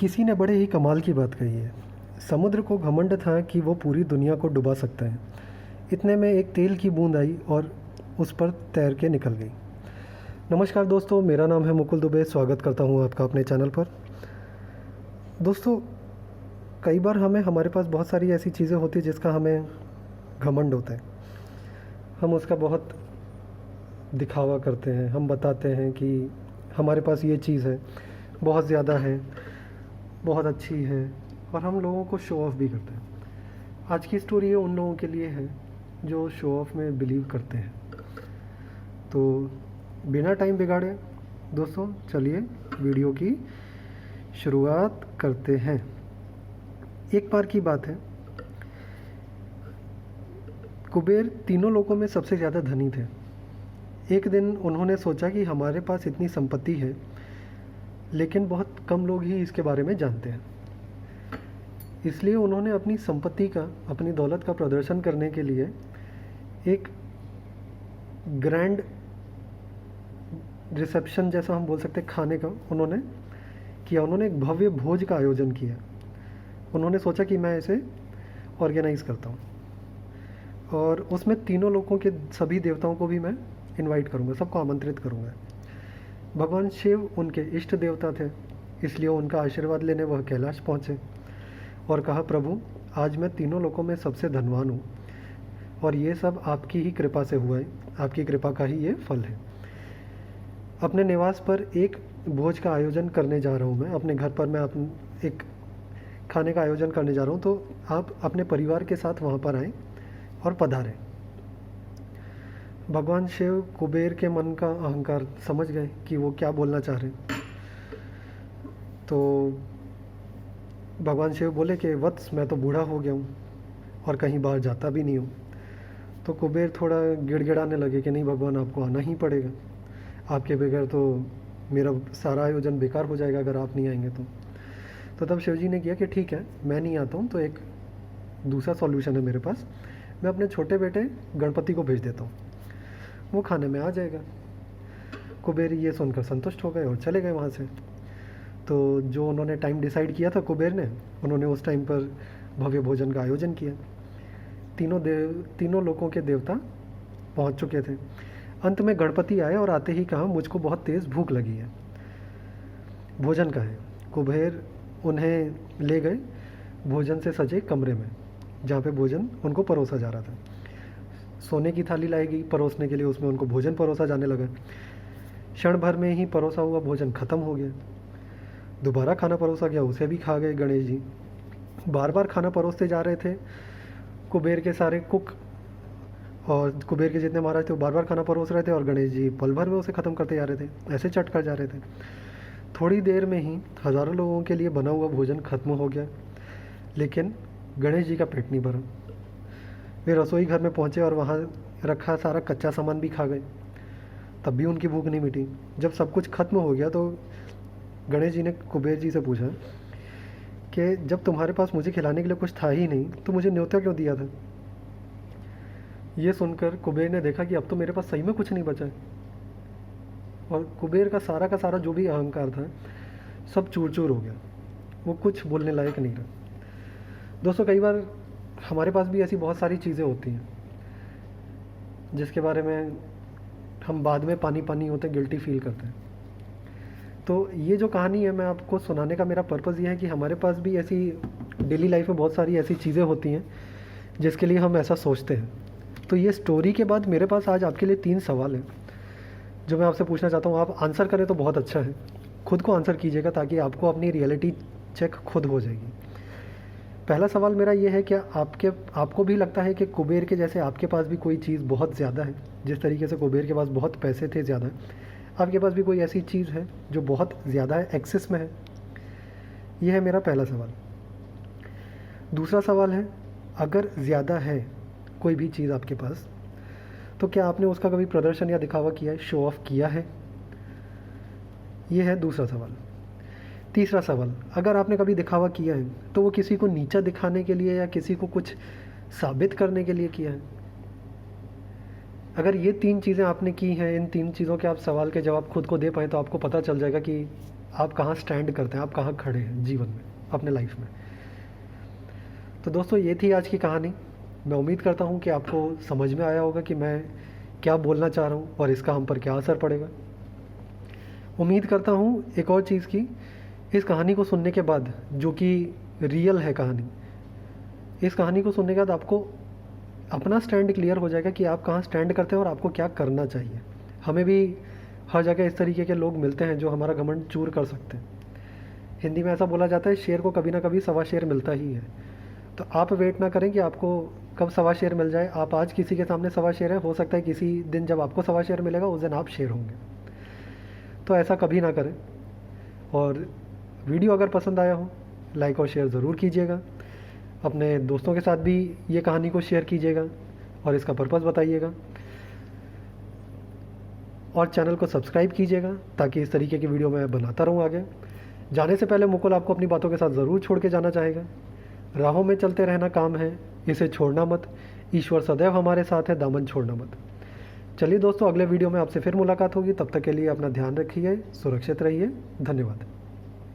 किसी ने बड़े ही कमाल की बात कही है। समुद्र को घमंड था कि वो पूरी दुनिया को डुबा सकता है। इतने में एक तेल की बूंद आई और उस पर तैर के निकल गई। नमस्कार दोस्तों, मेरा नाम है मुकुल दुबे। स्वागत करता हूँ आपका अपने चैनल पर। दोस्तों, कई बार हमारे पास बहुत सारी ऐसी चीज़ें होती हैं जिसका हमें घमंड होता है। हम उसका बहुत दिखावा करते हैं, हम बताते हैं कि हमारे पास ये चीज़ है, बहुत ज़्यादा है, बहुत अच्छी है, और हम लोगों को शो ऑफ़ भी करते हैं। आज की स्टोरी ये उन लोगों के लिए है जो शो ऑफ़ में बिलीव करते हैं। तो बिना टाइम बिगाड़े दोस्तों, चलिए वीडियो की शुरुआत करते हैं। एक बार की बात है, कुबेर तीनों लोगों में सबसे ज़्यादा धनी थे। एक दिन उन्होंने सोचा कि हमारे पास इतनी संपत्ति है, लेकिन बहुत कम लोग ही इसके बारे में जानते हैं। इसलिए उन्होंने अपनी संपत्ति का, अपनी दौलत का प्रदर्शन करने के लिए एक ग्रैंड रिसेप्शन, जैसा हम बोल सकते हैं, खाने का उन्होंने किया। उन्होंने एक भव्य भोज का आयोजन किया। उन्होंने सोचा कि मैं इसे ऑर्गेनाइज़ करता हूँ और उसमें तीनों लोगों के, सभी देवताओं को भी मैं इनवाइट करूँगा, सबको आमंत्रित करूँगा। भगवान शिव उनके इष्ट देवता थे, इसलिए उनका आशीर्वाद लेने वह कैलाश पहुँचे और कहा, प्रभु, आज मैं तीनों लोगों में सबसे धनवान हूँ और ये सब आपकी ही कृपा से हुआ है। आपकी कृपा का ही ये फल है। अपने निवास पर एक भोज का आयोजन करने जा रहा हूँ मैं। अपने घर पर मैं एक खाने का आयोजन करने जा रहा हूँ, तो आप अपने परिवार के साथ वहाँ पर आएँ और पधारें। भगवान शिव कुबेर के मन का अहंकार समझ गए कि वो क्या बोलना चाह रहे हैं। तो भगवान शिव बोले कि वत्स, मैं तो बूढ़ा हो गया हूँ और कहीं बाहर जाता भी नहीं हूँ। तो कुबेर थोड़ा गिड़गिड़ाने लगे कि नहीं भगवान, आपको आना ही पड़ेगा। आपके बगैर तो मेरा सारा आयोजन बेकार हो जाएगा अगर आप नहीं आएंगे तो तब शिव जी ने किया कि ठीक है, मैं नहीं आता हूँ, तो एक दूसरा सॉल्यूशन है मेरे पास। मैं अपने छोटे बेटे गणपति को भेज देता हूँ, वो खाने में आ जाएगा। कुबेर ये सुनकर संतुष्ट हो गए और चले गए वहाँ से। तो जो उन्होंने टाइम डिसाइड किया था कुबेर ने, उन्होंने उस टाइम पर भव्य भोजन का आयोजन किया। तीनों लोगों के देवता पहुँच चुके थे। अंत में गणपति आए और आते ही कहा, मुझको बहुत तेज़ भूख लगी है, भोजन का है। कुबेर उन्हें ले गए भोजन से सजे कमरे में, जहाँ पे भोजन उनको परोसा जा रहा था। सोने की थाली लाई गई परोसने के लिए, उसमें उनको भोजन परोसा जाने लगा। क्षण भर में ही परोसा हुआ भोजन ख़त्म हो गया। दोबारा खाना परोसा गया, उसे भी खा गए गणेश जी। बार बार खाना परोसते जा रहे थे कुबेर के सारे कुक, और कुबेर के जितने महाराज थे वो बार बार खाना परोस रहे थे और गणेश जी पल भर में उसे ख़त्म करते जा रहे थे, ऐसे चट कर जा रहे थे। थोड़ी देर में ही हज़ारों लोगों के लिए बना हुआ भोजन खत्म हो गया, लेकिन गणेश जी का पेट नहीं भरा। वे रसोई घर में पहुँचे और वहाँ रखा सारा कच्चा सामान भी खा गए, तब भी उनकी भूख नहीं मिटी। जब सब कुछ खत्म हो गया तो गणेश जी ने कुबेर जी से पूछा कि जब तुम्हारे पास मुझे खिलाने के लिए कुछ था ही नहीं, तो मुझे न्योता क्यों दिया था? ये सुनकर कुबेर ने देखा कि अब तो मेरे पास सही में कुछ नहीं बचा है, और कुबेर का सारा जो भी अहंकार था सब चूर चूर हो गया। वो कुछ बोलने लायक नहीं रहा। दोस्तों, कई बार हमारे पास भी ऐसी बहुत सारी चीज़ें होती हैं जिसके बारे में हम बाद में पानी पानी होते, गिल्टी फील करते हैं। तो ये जो कहानी है, मैं आपको सुनाने का मेरा पर्पज़ ये है कि हमारे पास भी ऐसी डेली लाइफ में बहुत सारी ऐसी चीज़ें होती हैं जिसके लिए हम ऐसा सोचते हैं। तो ये स्टोरी के बाद मेरे पास आज आपके लिए 3 सवाल हैं जो मैं आपसे पूछना चाहता हूँ। आप आंसर करें तो बहुत अच्छा है, खुद को आंसर कीजिएगा ताकि आपको अपनी रियलिटी चेक खुद हो जाएगी। पहला सवाल मेरा ये है, क्या आपको भी लगता है कि कुबेर के जैसे आपके पास भी कोई चीज़ बहुत ज़्यादा है? जिस तरीके से कुबेर के पास बहुत पैसे थे ज़्यादा, आपके पास भी कोई ऐसी चीज़ है जो बहुत ज़्यादा है, एक्सेस में है? यह है मेरा पहला सवाल। दूसरा सवाल है, अगर ज़्यादा है कोई भी चीज़ आपके पास, तो क्या आपने उसका कभी प्रदर्शन या दिखावा किया है, शो ऑफ किया है? ये है दूसरा सवाल। तीसरा सवाल, अगर आपने कभी दिखावा किया है तो वो किसी को नीचा दिखाने के लिए या किसी को कुछ साबित करने के लिए किया है? अगर ये 3 चीज़ें आपने की हैं, इन 3 चीज़ों के आप सवाल के जवाब खुद को दे पाएँ, तो आपको पता चल जाएगा कि आप कहाँ स्टैंड करते हैं, आप कहाँ खड़े हैं जीवन में, अपने लाइफ में। तो दोस्तों ये थी आज की कहानी। मैं उम्मीद करता हूँ कि आपको समझ में आया होगा कि मैं क्या बोलना चाह रहा हूँ और इसका हम पर क्या असर पड़ेगा। उम्मीद करता हूँ एक और चीज़ की, इस कहानी को सुनने के बाद, जो कि रियल है कहानी, इस कहानी को सुनने के बाद आपको अपना स्टैंड क्लियर हो जाएगा कि आप कहाँ स्टैंड करते हैं और आपको क्या करना चाहिए। हमें भी हर जगह इस तरीके के लोग मिलते हैं जो हमारा घमंड चूर कर सकते हैं। हिंदी में ऐसा बोला जाता है, शेर को कभी ना कभी सवा शेर मिलता ही है। तो आप वेट ना करें कि आपको कब सवा शेर मिल जाए। आप आज किसी के सामने सवा शेर है, हो सकता है किसी दिन जब आपको सवा शेर मिलेगा उस दिन आप शेर होंगे। तो ऐसा कभी ना करें। और वीडियो अगर पसंद आया हो, लाइक और शेयर ज़रूर कीजिएगा। अपने दोस्तों के साथ भी ये कहानी को शेयर कीजिएगा और इसका पर्पस बताइएगा। और चैनल को सब्सक्राइब कीजिएगा ताकि इस तरीके की वीडियो मैं बनाता रहूँ आगे। जाने से पहले मुकुल आपको अपनी बातों के साथ ज़रूर छोड़ के जाना चाहेगा। राहों में चलते रहना काम है, इसे छोड़ना मत। ईश्वर सदैव हमारे साथ है, दामन छोड़ना मत। चलिए दोस्तों, अगले वीडियो में आपसे फिर मुलाकात होगी। तब तक के लिए अपना ध्यान रखिए, सुरक्षित रहिए। धन्यवाद।